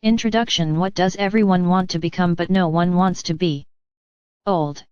Introduction. What does everyone want to become but no one wants to be? Old.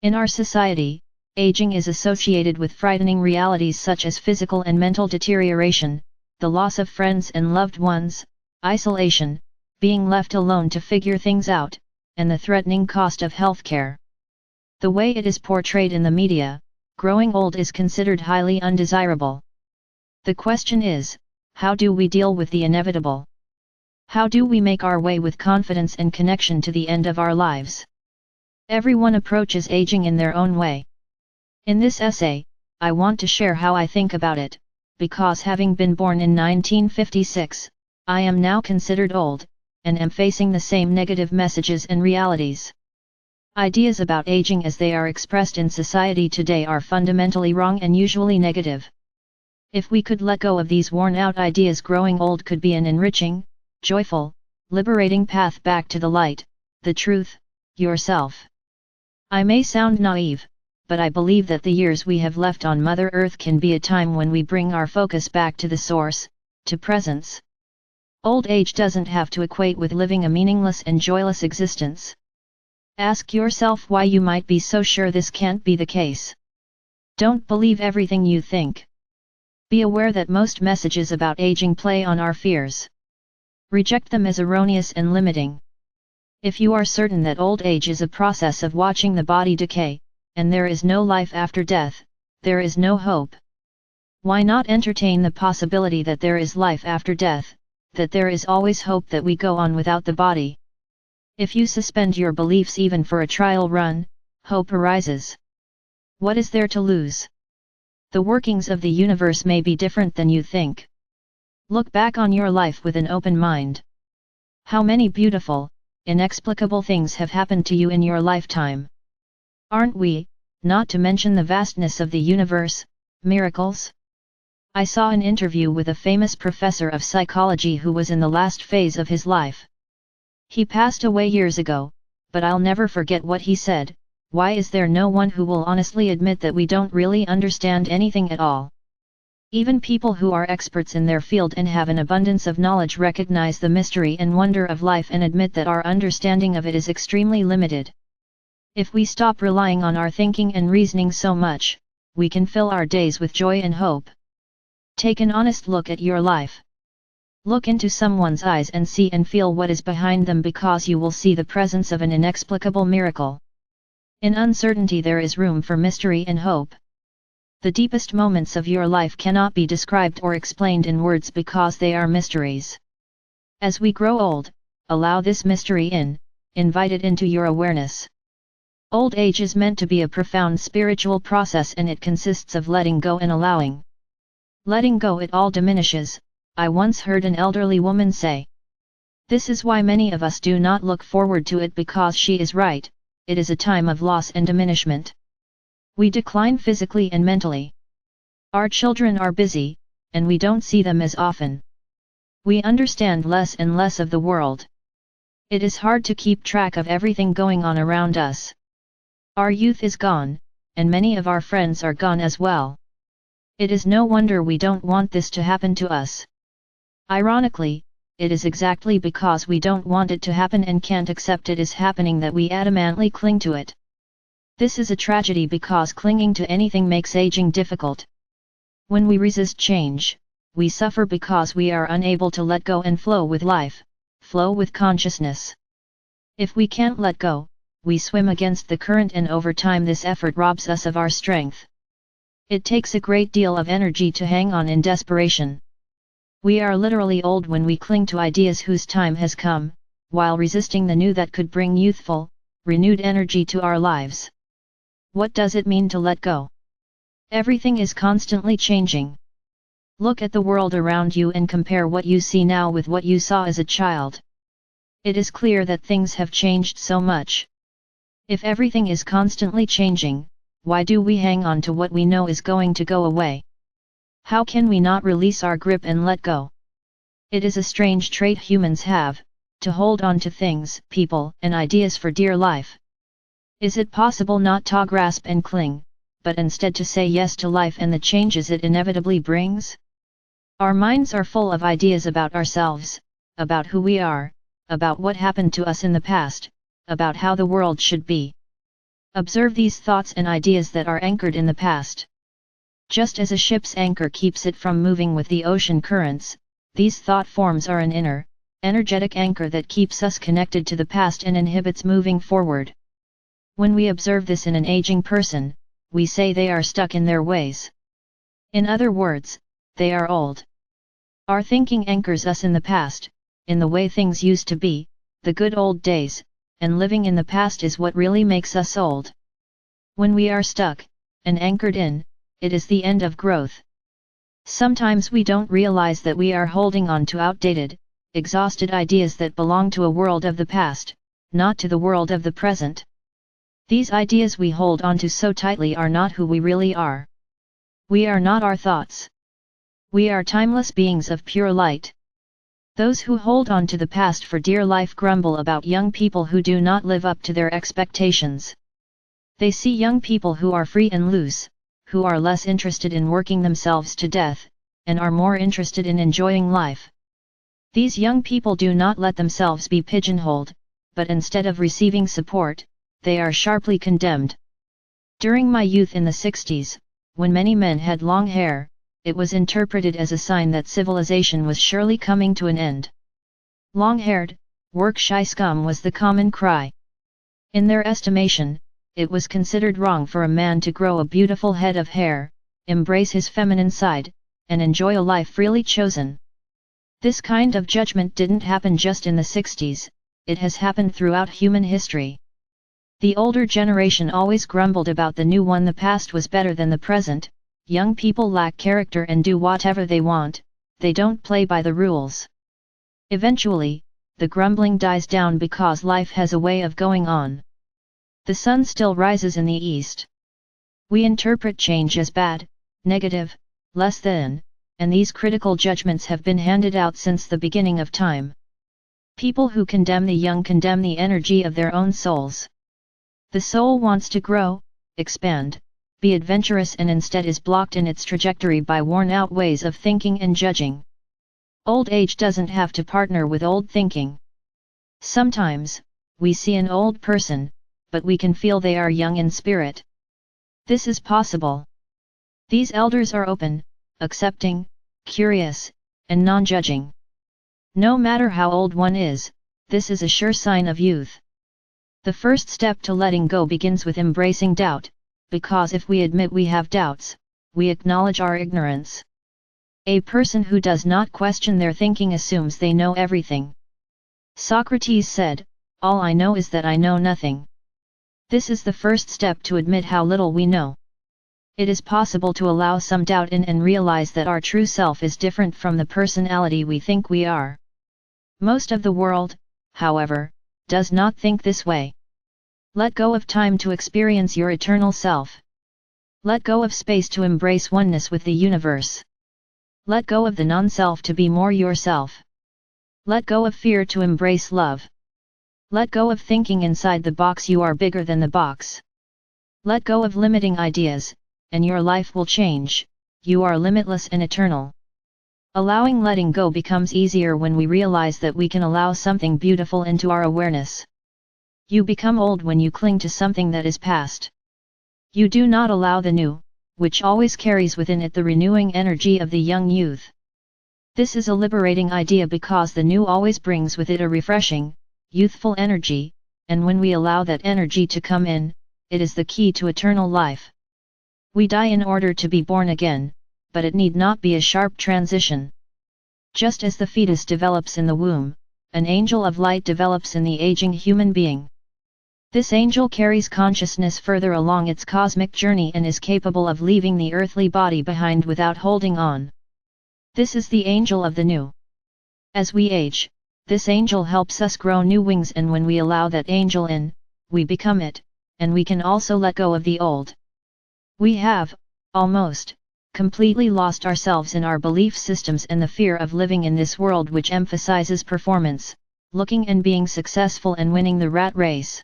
In our society, aging is associated with frightening realities such as physical and mental deterioration, the loss of friends and loved ones, isolation, being left alone to figure things out, and the threatening cost of healthcare. The way it is portrayed in the media, growing old is considered highly undesirable. The question is, how do we deal with the inevitable? How do we make our way with confidence and connection to the end of our lives? Everyone approaches aging in their own way. In this essay, I want to share how I think about it, because having been born in 1956, I am now considered old, and am facing the same negative messages and realities. Ideas about aging as they are expressed in society today are fundamentally wrong and usually negative. If we could let go of these worn-out ideas, growing old could be an enriching, joyful, liberating path back to the light, the truth, yourself. I may sound naive, but I believe that the years we have left on Mother Earth can be a time when we bring our focus back to the source, to presence. Old age doesn't have to equate with living a meaningless and joyless existence. Ask yourself why you might be so sure this can't be the case. Don't believe everything you think. Be aware that most messages about aging play on our fears. Reject them as erroneous and limiting. If you are certain that old age is a process of watching the body decay, and there is no life after death, there is no hope. Why not entertain the possibility that there is life after death, that there is always hope that we go on without the body? If you suspend your beliefs even for a trial run, hope arises. What is there to lose? The workings of the universe may be different than you think. Look back on your life with an open mind. How many beautiful, inexplicable things have happened to you in your lifetime? Aren't we, not to mention the vastness of the universe, miracles? I saw an interview with a famous professor of psychology who was in the last phase of his life. He passed away years ago, but I'll never forget what he said: why is there no one who will honestly admit that we don't really understand anything at all? Even people who are experts in their field and have an abundance of knowledge recognize the mystery and wonder of life and admit that our understanding of it is extremely limited. If we stop relying on our thinking and reasoning so much, we can fill our days with joy and hope. Take an honest look at your life. Look into someone's eyes and see and feel what is behind them, because you will see the presence of an inexplicable miracle. In uncertainty there is room for mystery and hope. The deepest moments of your life cannot be described or explained in words because they are mysteries. As we grow old, allow this mystery in, invite it into your awareness. Old age is meant to be a profound spiritual process, and it consists of letting go and allowing. Letting go it all diminishes, I once heard an elderly woman say. This is why many of us do not look forward to it, because she is right, it is a time of loss and diminishment. We decline physically and mentally. Our children are busy, and we don't see them as often. We understand less and less of the world. It is hard to keep track of everything going on around us. Our youth is gone, and many of our friends are gone as well. It is no wonder we don't want this to happen to us. Ironically, it is exactly because we don't want it to happen and can't accept it is happening that we adamantly cling to it. This is a tragedy because clinging to anything makes aging difficult. When we resist change, we suffer because we are unable to let go and flow with life, flow with consciousness. If we can't let go, we swim against the current, and over time this effort robs us of our strength. It takes a great deal of energy to hang on in desperation. We are literally old when we cling to ideas whose time has come, while resisting the new that could bring youthful, renewed energy to our lives. What does it mean to let go? Everything is constantly changing. Look at the world around you and compare what you see now with what you saw as a child. It is clear that things have changed so much. If everything is constantly changing, why do we hang on to what we know is going to go away? How can we not release our grip and let go? It is a strange trait humans have, to hold on to things, people, and ideas for dear life. Is it possible not to grasp and cling, but instead to say yes to life and the changes it inevitably brings? Our minds are full of ideas about ourselves, about who we are, about what happened to us in the past, about how the world should be. Observe these thoughts and ideas that are anchored in the past. Just as a ship's anchor keeps it from moving with the ocean currents, these thought forms are an inner, energetic anchor that keeps us connected to the past and inhibits moving forward. When we observe this in an aging person, we say they are stuck in their ways. In other words, they are old. Our thinking anchors us in the past, in the way things used to be, the good old days, and living in the past is what really makes us old. When we are stuck, and anchored in, it is the end of growth. Sometimes we don't realize that we are holding on to outdated, exhausted ideas that belong to a world of the past, not to the world of the present. These ideas we hold onto so tightly are not who we really are. We are not our thoughts. We are timeless beings of pure light. Those who hold on to the past for dear life grumble about young people who do not live up to their expectations. They see young people who are free and loose, who are less interested in working themselves to death, and are more interested in enjoying life. These young people do not let themselves be pigeonholed, but instead of receiving support, they are sharply condemned. During my youth in the 60s, when many men had long hair, it was interpreted as a sign that civilization was surely coming to an end. Long-haired, work-shy scum was the common cry. In their estimation, it was considered wrong for a man to grow a beautiful head of hair, embrace his feminine side, and enjoy a life freely chosen. This kind of judgment didn't happen just in the 60s, it has happened throughout human history. The older generation always grumbled about the new one. The past was better than the present. Young people lack character and do whatever they want, they don't play by the rules. Eventually, the grumbling dies down because life has a way of going on. The sun still rises in the east. We interpret change as bad, negative, less than, and these critical judgments have been handed out since the beginning of time. People who condemn the young condemn the energy of their own souls. The soul wants to grow, expand, be adventurous, and instead is blocked in its trajectory by worn-out ways of thinking and judging. Old age doesn't have to partner with old thinking. Sometimes, we see an old person, but we can feel they are young in spirit. This is possible. These elders are open, accepting, curious, and non-judging. No matter how old one is, this is a sure sign of youth. The first step to letting go begins with embracing doubt, because if we admit we have doubts, we acknowledge our ignorance. A person who does not question their thinking assumes they know everything. Socrates said, "All I know is that I know nothing." This is the first step to admit how little we know. It is possible to allow some doubt in and realize that our true self is different from the personality we think we are. Most of the world, however, does not think this way. Let go of time to experience your eternal self. Let go of space to embrace oneness with the universe. Let go of the non-self to be more yourself. Let go of fear to embrace love. Let go of thinking inside the box you are bigger than the box. Let go of limiting ideas, and your life will change, you are limitless and eternal. Allowing letting go becomes easier when we realize that we can allow something beautiful into our awareness. You become old when you cling to something that is past. You do not allow the new, which always carries within it the renewing energy of the young youth. This is a liberating idea because the new always brings with it a refreshing, youthful energy, and when we allow that energy to come in, it is the key to eternal life. We die in order to be born again, but it need not be a sharp transition. Just as the fetus develops in the womb, an angel of light develops in the aging human being. This angel carries consciousness further along its cosmic journey and is capable of leaving the earthly body behind without holding on. This is the angel of the new. As we age, this angel helps us grow new wings, and when we allow that angel in, we become it, and we can also let go of the old. We have, almost, completely lost ourselves in our belief systems and the fear of living in this world which emphasizes performance, looking and being successful and winning the rat race.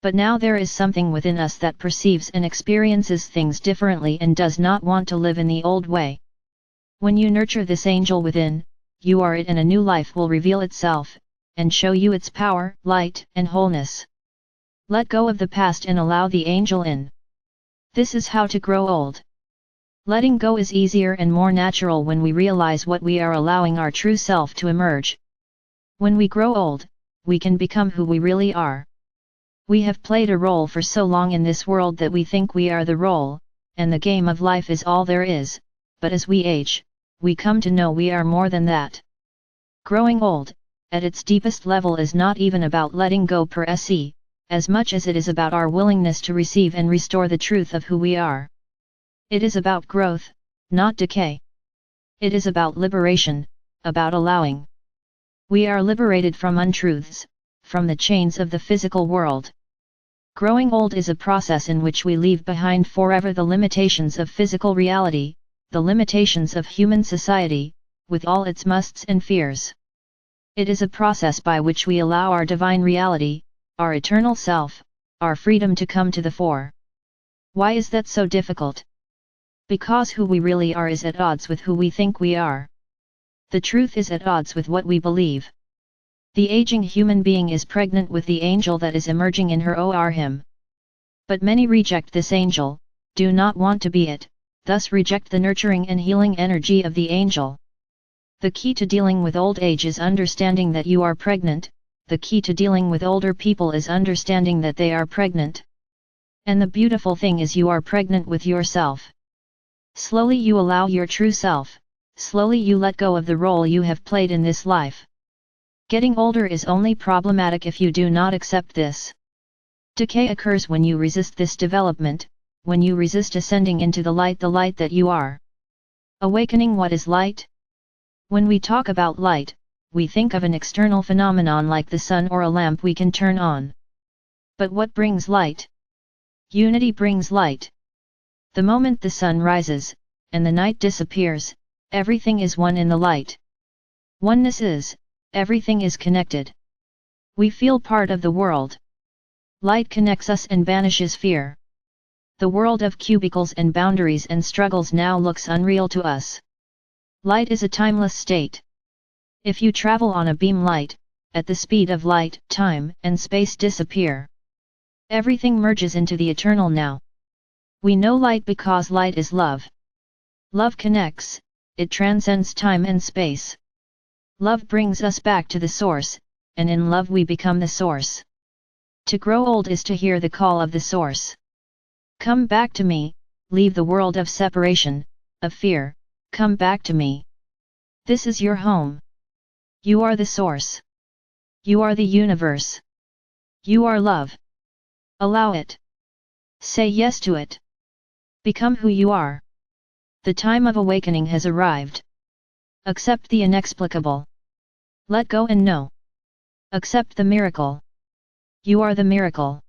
But now there is something within us that perceives and experiences things differently and does not want to live in the old way. When you nurture this angel within, you are it, and a new life will reveal itself, and show you its power, light, and wholeness. Let go of the past and allow the angel in. This is how to grow old. Letting go is easier and more natural when we realize what we are allowing our true self to emerge. When we grow old, we can become who we really are. We have played a role for so long in this world that we think we are the role, and the game of life is all there is, but as we age, we come to know we are more than that. Growing old, at its deepest level, is not even about letting go per se, as much as it is about our willingness to receive and restore the truth of who we are. It is about growth, not decay. It is about liberation, about allowing. We are liberated from untruths, from the chains of the physical world. Growing old is a process in which we leave behind forever the limitations of physical reality, the limitations of human society, with all its musts and fears. It is a process by which we allow our divine reality, our eternal self, our freedom to come to the fore. Why is that so difficult? Because who we really are is at odds with who we think we are. The truth is at odds with what we believe. The aging human being is pregnant with the angel that is emerging in her or him. But many reject this angel, do not want to be it, thus reject the nurturing and healing energy of the angel. The key to dealing with old age is understanding that you are pregnant. The key to dealing with older people is understanding that they are pregnant. And the beautiful thing is you are pregnant with yourself. Slowly you allow your true self, slowly you let go of the role you have played in this life. Getting older is only problematic if you do not accept this. Decay occurs when you resist this development, when you resist ascending into the light that you are. Awakening. What is light? When we talk about light, we think of an external phenomenon like the sun or a lamp we can turn on. But what brings light? Unity brings light. The moment the sun rises, and the night disappears, everything is one in the light. Oneness is, everything is connected. We feel part of the world. Light connects us and banishes fear. The world of cubicles and boundaries and struggles now looks unreal to us. Light is a timeless state. If you travel on a beam light, at the speed of light, time and space disappear. Everything merges into the eternal now. We know light because light is love. Love connects, it transcends time and space. Love brings us back to the source, and in love we become the source. To grow old is to hear the call of the source. Come back to me, leave the world of separation, of fear, come back to me. This is your home. You are the source. You are the universe. You are love. Allow it. Say yes to it. Become who you are. The time of awakening has arrived. Accept the inexplicable. Let go and know. Accept the miracle. You are the miracle.